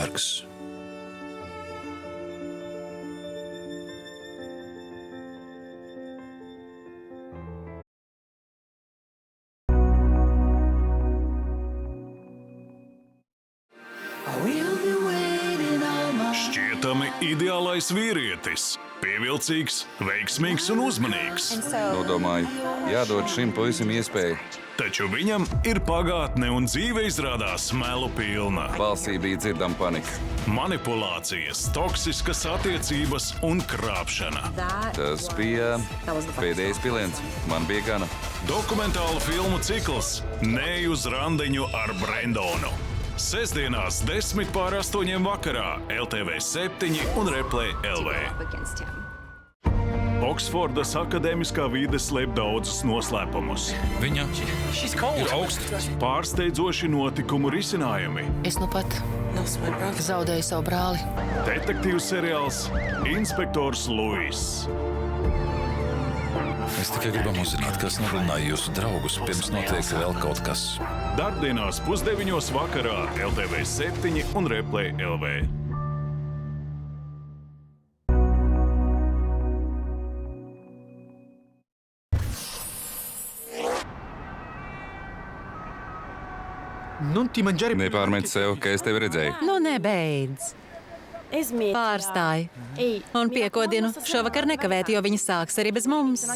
Rozenbergs. Šķietami ideālais vīrietis. Pievilcīgs, veiksmīgs un uzmanīgs. Domāju, jādod šim puisim iespēju. Taču viņam ir pagātne un dzīve izrādās melu pilna. Balsī bija dzirdama panika. Manipulācijas, toksiskas attiecības un krāpšana. Tas bija pēdējais piliens. Man bija gana. Dokumentālu filmu cikls Neej uz randiņu ar Brendonu. Sestdienās 7:50 vakarā LTV 7 un Replay LV. Oksfordas akadēmiskā vide slēp daudzus noslēpumus. Viņa ir augsta. Pārsteidzoši notikumu risinājumi. Es nu pat zaudēju savu brāli. Detektīvs seriāls Inspektors Luis. Es tikai gribam uzzināt, kas nogalināja jūsu draugus, pirms notiek vēl kaut kas. Darbdienās 8:30 vakarā LTV 7 un Replay LV. Nepārmet sev, ka es tevi redzēju. Nu, nebeidz. Pārstāj. Un piekodinu, šovakar nekavēt, jo viņi sāks arī bez mums.